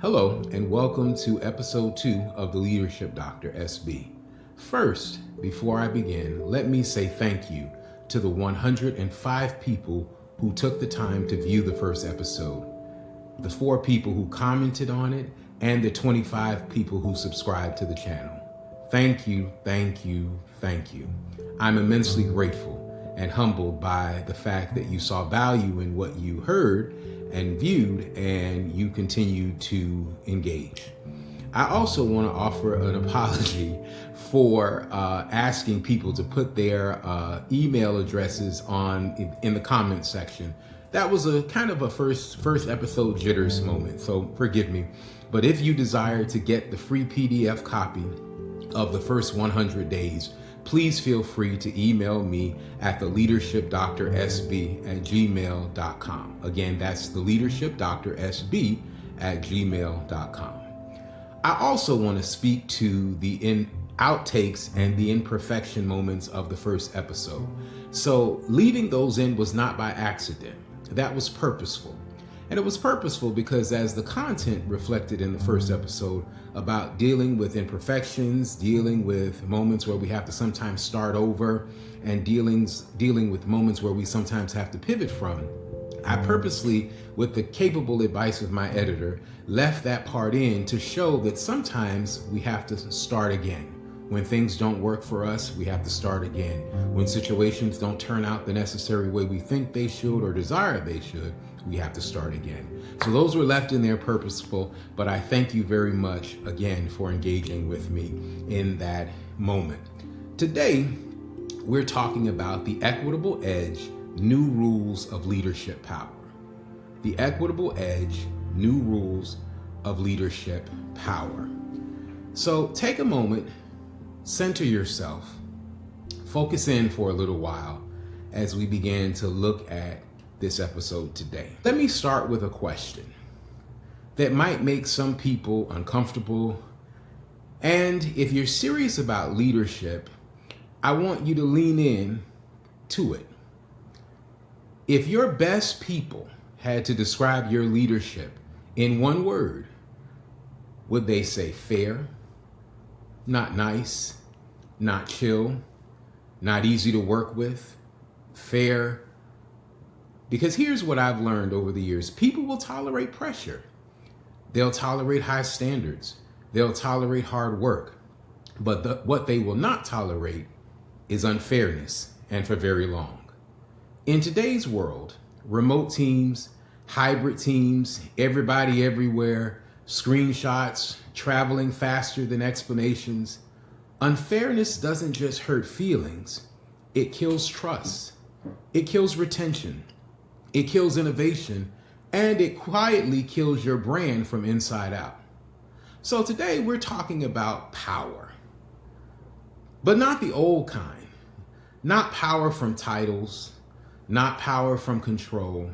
Hello, and welcome to episode 2 of the Leadership Dr. SB. First, before I begin, let me say thank you to the 105 people who took the time to view the first episode, the 4 people who commented on it, and the 25 people who subscribed to the channel. Thank you, thank you, thank you. I'm immensely grateful and humbled by the fact that you saw value in what you heard and viewed, and you continue to engage. I also want to offer an apology for asking people to put their email addresses in the comment section. That was a kind of a first episode jitters moment, so forgive me. But if you desire to get the free PDF copy of the first 100 days, please feel free to email me at theleadershipdrsb@gmail.com. Again, that's theleadershipdrsb@gmail.com. I also want to speak to the outtakes and the imperfection moments of the first episode. So leaving those in was not by accident. That was purposeful. And it was purposeful because as the content reflected in the first episode about dealing with imperfections, dealing with moments where we have to sometimes start over, and dealing with moments where we sometimes have to pivot from, I purposely, with the capable advice of my editor, left that part in to show that sometimes we have to start again. When things don't work for us, we have to start again. When situations don't turn out the necessary way we think they should or desire they should, we have to start again. So those were left in there purposeful, but I thank you very much again for engaging with me in that moment. Today, we're talking about the Equitable Edge, New Rules of Leadership Power. The Equitable Edge, New Rules of Leadership Power. So take a moment, center yourself, focus in for a little while as we begin to look at this episode today. Let me start with a question that might make some people uncomfortable. And if you're serious about leadership, I want you to lean in to it. If your best people had to describe your leadership in one word, would they say fair, not nice, not chill, not easy to work with, fair? Because here's what I've learned over the years. People will tolerate pressure. They'll tolerate high standards. They'll tolerate hard work. But what they will not tolerate is unfairness, and for very long. In today's world, remote teams, hybrid teams, everybody everywhere, screenshots, traveling faster than explanations, unfairness doesn't just hurt feelings. It kills trust. It kills retention. It kills innovation, and it quietly kills your brand from inside out. So today we're talking about power, but not the old kind. Not power from titles, not power from control,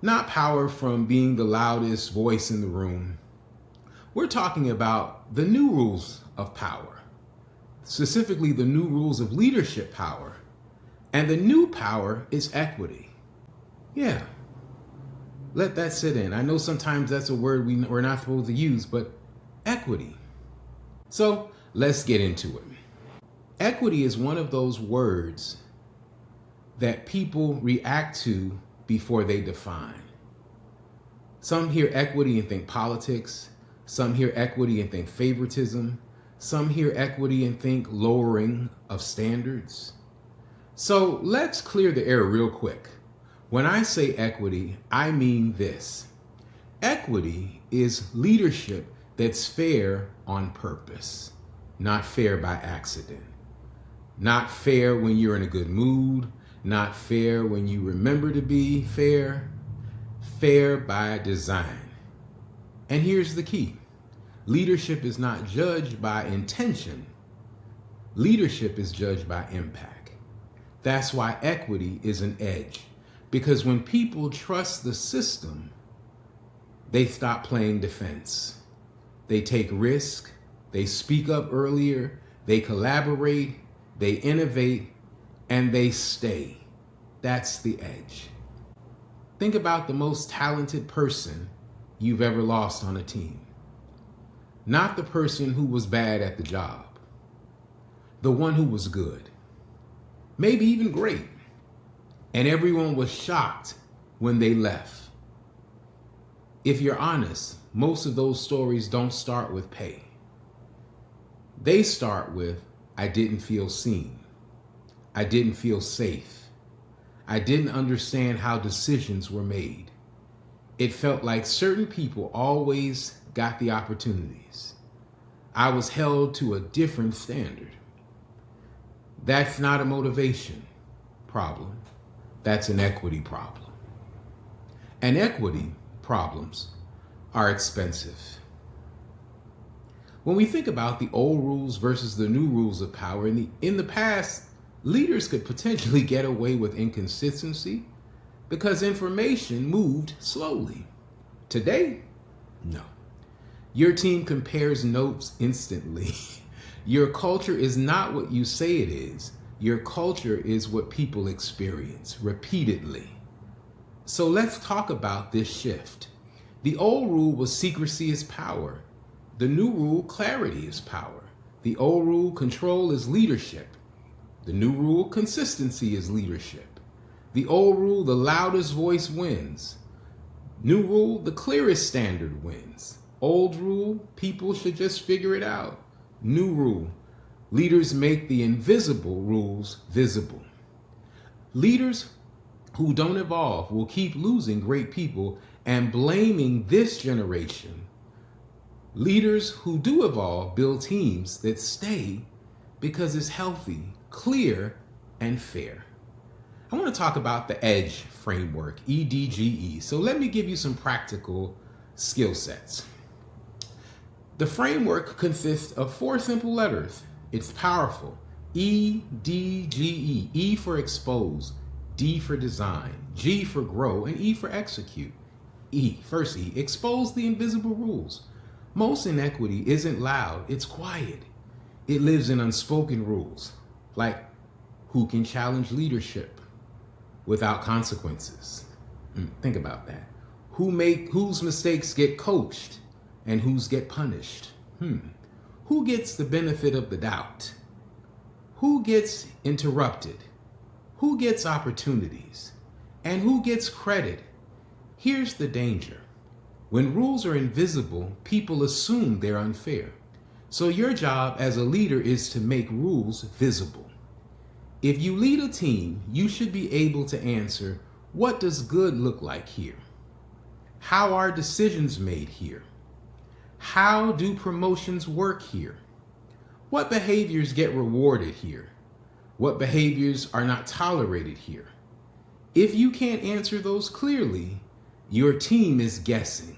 not power from being the loudest voice in the room. We're talking about the new rules of power, specifically the new rules of leadership power. And the new power is equity. Yeah, let that sit in. I know sometimes that's a word we're not supposed to use, but equity. So let's get into it. Equity is one of those words that people react to before they define. Some hear equity and think politics. Some hear equity and think favoritism. Some hear equity and think lowering of standards. So let's clear the air real quick. When I say equity, I mean this. Equity is leadership that's fair on purpose, not fair by accident. Not fair when you're in a good mood, not fair when you remember to be fair, fair by design. And here's the key. Leadership is not judged by intention. Leadership is judged by impact. That's why equity is an edge. Because when people trust the system, they stop playing defense. They take risk, they speak up earlier, they collaborate, they innovate, and they stay. That's the edge. Think about the most talented person you've ever lost on a team. Not the person who was bad at the job. The one who was good. Maybe even great. And everyone was shocked when they left. If you're honest, most of those stories don't start with pay. They start with, I didn't feel seen. I didn't feel safe. I didn't understand how decisions were made. It felt like certain people always got the opportunities. I was held to a different standard. That's not a motivation problem. That's an equity problem. And equity problems are expensive. When we think about the old rules versus the new rules of power, in the past, leaders could potentially get away with inconsistency because information moved slowly. Today, no. Your team compares notes instantly. Your culture is not what you say it is. Your culture is what people experience repeatedly. So let's talk about this shift. The old rule was secrecy is power. The new rule, clarity is power. The old rule, control is leadership. The new rule, consistency is leadership. The old rule, the loudest voice wins. New rule, the clearest standard wins. Old rule, people should just figure it out. New rule, leaders make the invisible rules visible. Leaders who don't evolve will keep losing great people and blaming this generation. Leaders who do evolve build teams that stay because it's healthy, clear, and fair. I want to talk about the EDGE framework, EDGE. So let me give you some practical skill sets. The framework consists of 4 simple letters. It's powerful. EDGE. E for expose, D for design, G for grow, and E for execute. First E, expose the invisible rules. Most inequity isn't loud, it's quiet. It lives in unspoken rules, like who can challenge leadership without consequences. Think about that. Whose mistakes get coached and whose get punished? Who gets the benefit of the doubt? Who gets interrupted? Who gets opportunities? And who gets credit? Here's the danger. When rules are invisible, people assume they're unfair. So your job as a leader is to make rules visible. If you lead a team, you should be able to answer, what does good look like here? How are decisions made here? How do promotions work here? What behaviors get rewarded here? What behaviors are not tolerated here? If you can't answer those clearly, your team is guessing.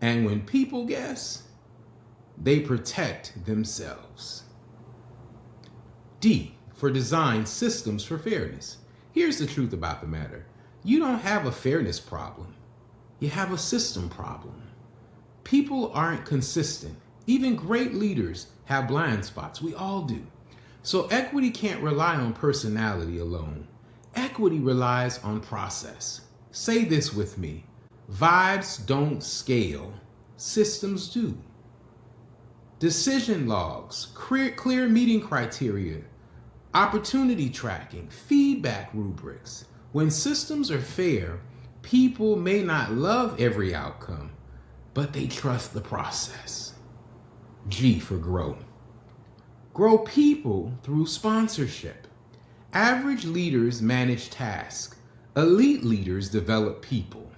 And when people guess, they protect themselves. D for design systems for fairness. Here's the truth about the matter. You don't have a fairness problem. You have a system problem. People aren't consistent. Even great leaders have blind spots. We all do. So equity can't rely on personality alone. Equity relies on process. Say this with me. Vibes don't scale. Systems do. Decision logs, clear meeting criteria, opportunity tracking, feedback rubrics. When systems are fair, people may not love every outcome, but they trust the process. G for grow. Grow people through sponsorship. Average leaders manage tasks. Elite leaders develop people.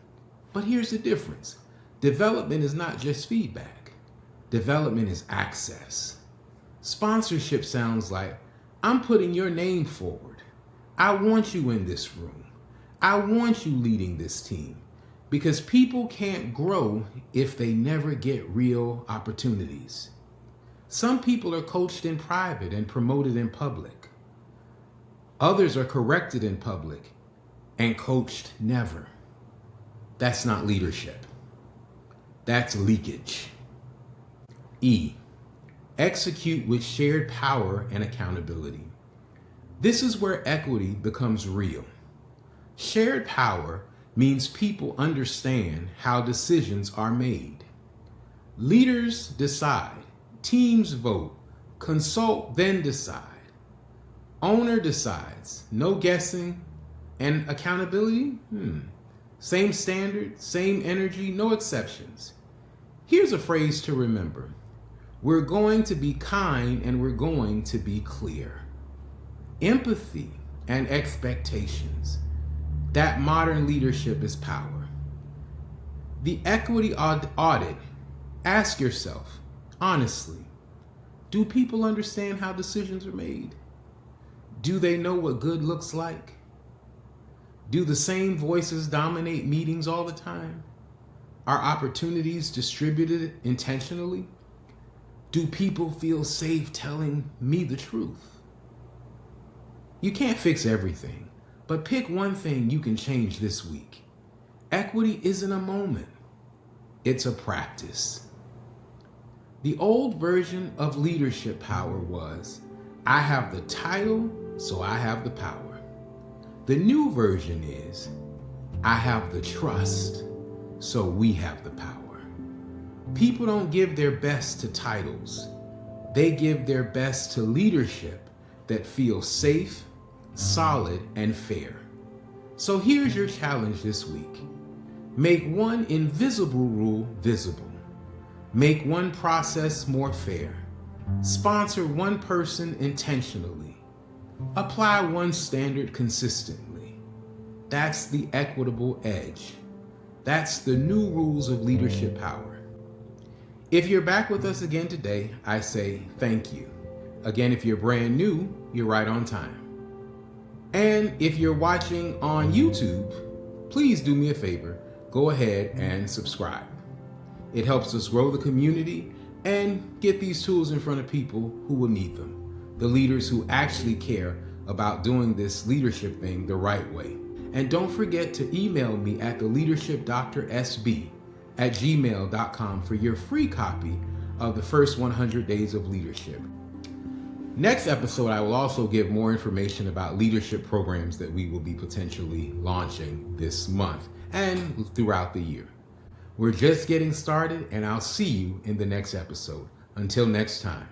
But here's the difference. Development is not just feedback. Development is access. Sponsorship sounds like, I'm putting your name forward. I want you in this room. I want you leading this team. Because people can't grow if they never get real opportunities. Some people are coached in private and promoted in public. Others are corrected in public and coached never. That's not leadership. That's leakage. E, execute with shared power and accountability. This is where equity becomes real. Shared power means people understand how decisions are made. Leaders decide, teams vote, consult, then decide. Owner decides, no guessing, and accountability? Same standard, same energy, no exceptions. Here's a phrase to remember. We're going to be kind and we're going to be clear. Empathy and expectations. That modern leadership is power. The equity audit. Ask yourself, honestly, do people understand how decisions are made? Do they know what good looks like? Do the same voices dominate meetings all the time? Are opportunities distributed intentionally? Do people feel safe telling me the truth? You can't fix everything, but pick one thing you can change this week. Equity isn't a moment, it's a practice. The old version of leadership power was, I have the title, so I have the power. The new version is, I have the trust, so we have the power. People don't give their best to titles. They give their best to leadership that feels safe, solid, and fair. So here's your challenge this week. Make one invisible rule visible. Make one process more fair. Sponsor one person intentionally. Apply one standard consistently. That's the equitable edge. That's the new rules of leadership power. If you're back with us again today, I say thank you. Again, if you're brand new, you're right on time. And if you're watching on YouTube, please do me a favor, go ahead and subscribe. It helps us grow the community and get these tools in front of people who will need them, the leaders who actually care about doing this leadership thing the right way. And don't forget to email me at theleadershipdrsb@gmail.com for your free copy of the first 100 Days of Leadership. Next episode, I will also give more information about leadership programs that we will be potentially launching this month and throughout the year. We're just getting started, and I'll see you in the next episode. Until next time.